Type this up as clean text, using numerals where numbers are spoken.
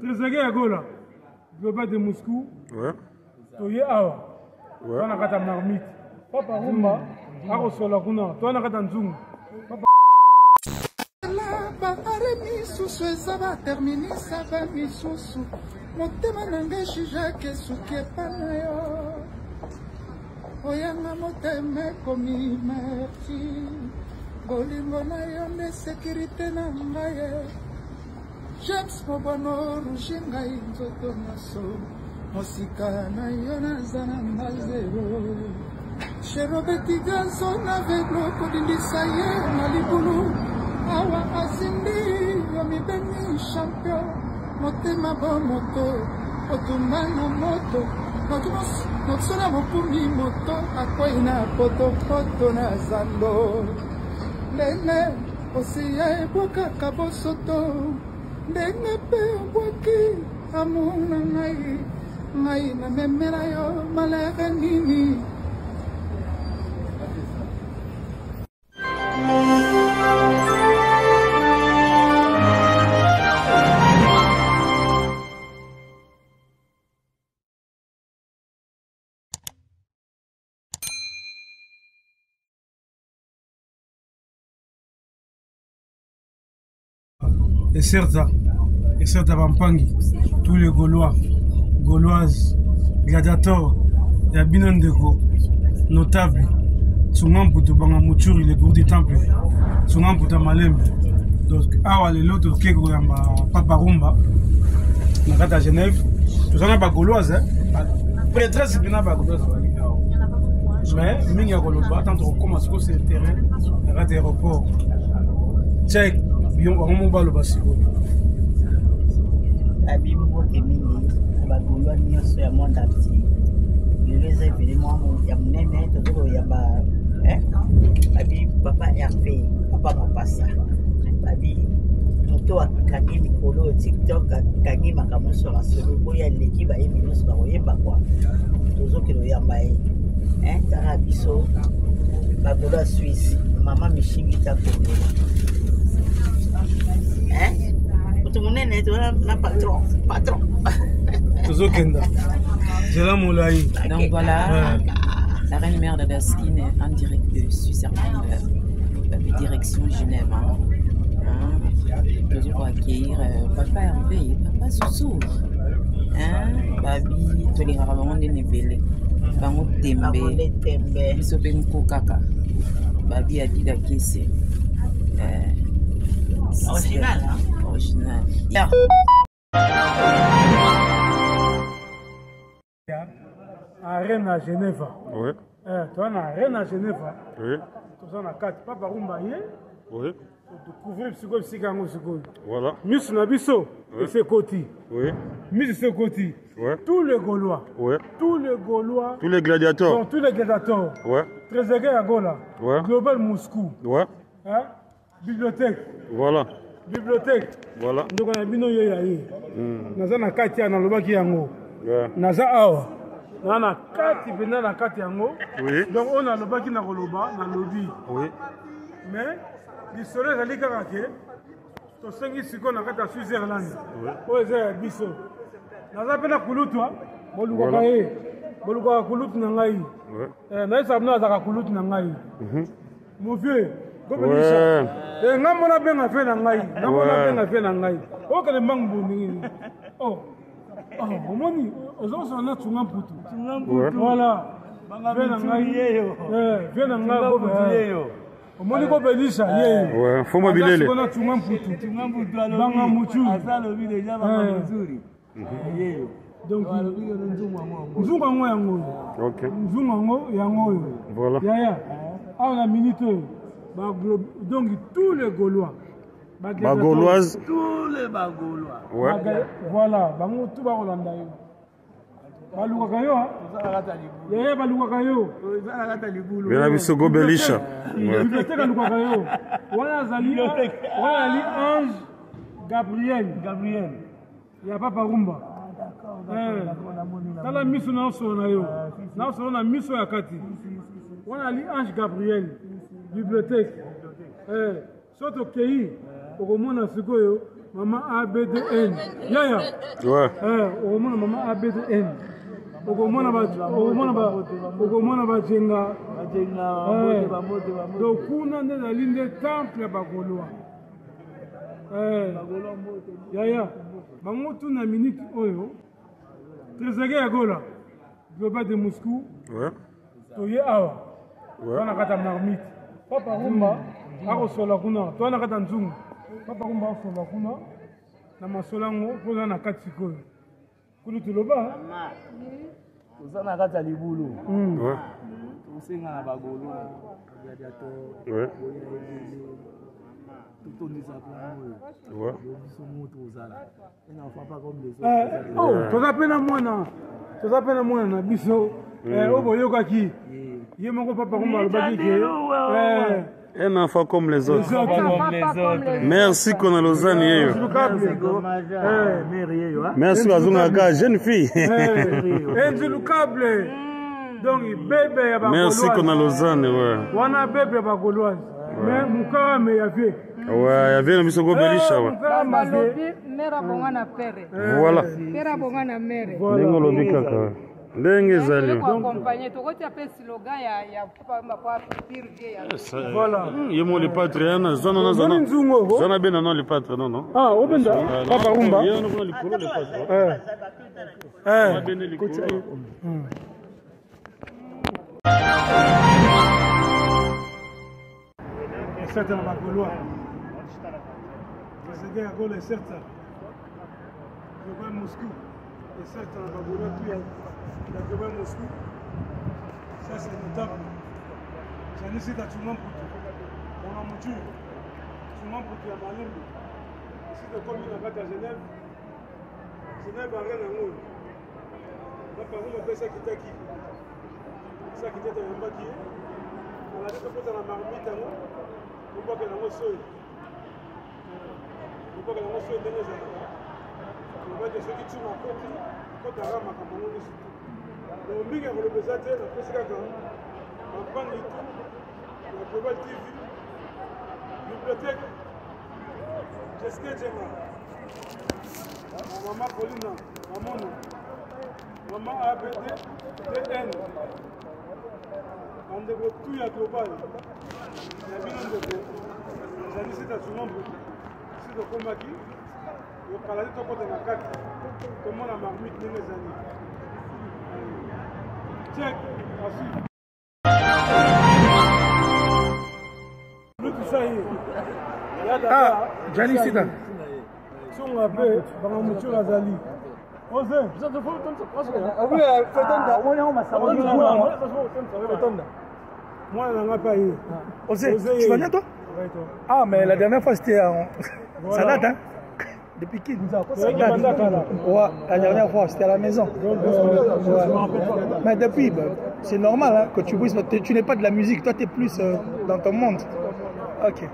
Trésorier à Gola, Global de Moscou. Ouais. Toye Awa. Ouais. Toi, on a gata marmite. Papa Rumba, Aro Solakuna. Toi, on a gata Nzungu. Bahare misusu ezaba terminisa ba misusu motema nanga jijake suki epana yo oyanga motema ekomi merci bolingo na yo nde sécurité na ngai James Mobono rushi ngai nzoto nyonso mosika na yo naza na nga zero Sherobeti gazo na veglo kodindisa ye na libulu awa asindi yomi beni champion motema bo moto otumana moto notsona mokumi moto akwai na poto na zando ndenge osiya ebwakaka bosoto ndenge mpe obwaki amuna ngai na memela yo malere nini Et certes, Bampangi, tous les Gaulois, Gauloises, gladiateurs, il y a bien un déco notable. Tsungamputu Bangamuchuri, les cours du temple, Tsungamputa Malembe. Donc, awa les lots qui sont Papa Rumba, à Genève, tout ça n'a pas Gauloise, hein. Prêtresse, il n'y a pas Gauloise. Mais, il y a Gaulois, tant qu'on commence à se terrain, il y a des aéroports. Check. On va le passer. Abimbo Kemini, Bagolo Nyoso ya Monda Petit. Les événements, il y a Mnene, Totoro Yaba, Babi, Papa RP, Papa Mapassa, Babi, Moto a Kagi Mikolo, TikTok, Kagi Makamoso, Rasolo, Boya, l'équipe à Eminos, Baroyeba, quoi. Tozo Kilo Yambae, Tarabiso, Bagolo Suisse, Maman Michimita Kongo. Donc voilà, la reine mère de Daskin est en direct de Suisse, direction Genève. Toujours pour accueillir Papa Hervé, Papa Soussou. Babi, tous les rares des Nébélés. Bango Tembe, Bisopen Kokaka. Babi Adida Kesse. Original, hein? Original. Arène à Genève. Oui. Tu as une arène à Genève. Oui. Tu as une carte. Papa Rumba, oui. Couvrir psychologique. Voilà. Miss Nabiso, et c'est Koti. Oui. Miss c'est Koti. Oui. Tous les Gaulois. Oui. Tous les Gaulois. Tous les gladiateurs. Donc, tous les gladiateurs. Oui. Trésorier à Gola. Oui. Global Moscou. Oui. Hein? Bibliothèque. Voilà. Bibliothèque. Voilà. Donc, on a bino yoyaye. Naza na kati na lobaki yango. Ouais. Naza awa. Na kati bena na kati yango. Oui. Donc, on a lobaki na koloba na lobby. Oui. Mais l'histoire ezali kaka ke tosengi sikoyo na kati ya Switzerland oyo eza ya biso naza mpe na kulutu bolukaka ye bolukaka kulutu na ngai nayesa bino azaka kulutu na ngai mofie kobenisa nga mona benga fe na ngai nga mona benga fe na ngai okele mbangu bondingini omoni ozokosala na tsunga mputu voilà fe na ngai fe na ngai omoni kobelisha Ouais, faut mobiler. On a tunga mputu. Banga muchu. Donc nzunga ngo yango. OK. Nzunga ngo yango. Voilà. Ya. On a minute. Donc tous les Gaulois. Bagauloises. Tous les Bagaulois. Ouais. Voilà, bango tout ba Rolanda yo. Balukaka yo yeye balukaka yo Bela biso gobelisha bibliothèque alukaka yo wana azali Ange Gabriel ya Papa Rumba tala miso na osolo na yo na osolo na miso ya kati wana ali Ange Gabriel bibliothèque soto kei okomona sikoyo Maman ABDN. Yaya. Ouais. Au moins maman ABDN. Au moins bajenga. Donc kuna nde la ligne de temple ba Gaulois. Yaya. Bango tout na minute oyo. Trésorier ya Gola. Global de Moscou. Ouais. Toye awa. Ouais. On a kata marmite. Papa Rumba akosola kuna. To na kata nzungu. Papa Rumba akosola kuna. Na masolango poza na kati sikoyo. Kulu tuloba. Ozana kati ya libulu. Ouais. Tosenga na bagolo. Ouais. Tout on dit ça pour nous. Ouais. Biso moto ozala. Et na fa pas comme les autres. Oh, toza pena mwana na biso. Oboyokaki. Ye moko Papa Rumba alobaki ke. Un enfant comme les autres. Merci qu'on a Lausanne. Merci Bazunga, jeune fille. Merci qu'on a Lausanne. Wana bébé ba Gauloise. Mais muka me yave. Ouais, yave na biso go belisha. Mera bonga na pere. Voilà. Pera bonga na mere. Ndenge lobi kaka. Ndenge zali. Accompagner to kotia pe slogan ya Papa Rumba pire. Voilà. Yemo le patron zona zona. Zona bena non le patron non non. Ah, obenda. Papa Rumba. Yeno ko le kolo le patron. Bena le kolo. C'est un Gaulois. C'est un Gaulois, c'est ça. Je vais à Moscou. Et c'est un Gaulois qui est à Moscou. Ça, c'est notable. J'en ai cité à tout le monde pour tout. On a monté. Tout le monde pour tout. Ici, de comme il y a à Genève. Genève a rien à nous. Par exemple, on appelle ça Kitaki. Ça qui était un maquillé. On a dit que pour la marmite à nous. On voit que la moisson. On voit que la moisson est bien. On voit que ceux qui tuent ma côte, quand tu as ma campagne, le big est le besoin de la présidente. On prend les tout, la Global TV, bibliothèque, Jessica Djema, maman Paulina, maman ABD, DN. On développe tout la global. Il y a bien un de vous. C'est à tout le monde. C'est de Komaki. Le Canada est au côté de la carte. Comment la marmite les années. Check. Ensuite. Tout ça y est. Ah, Jani Sida. Si on appelle, dans la mouture Azali. Osez. Vous êtes de faux, ah oui, moi, je n'en ai pas eu. Osez, tu vas bien toi? Ah, mais la dernière fois c'était en. Ça date, hein? Depuis qui? Ça date. Ouais, la dernière fois c'était à la maison. Ouais. Mais depuis, bah, c'est normal hein, que tu bouges. Tu n'es pas de la musique, toi tu es plus dans ton monde. Ok.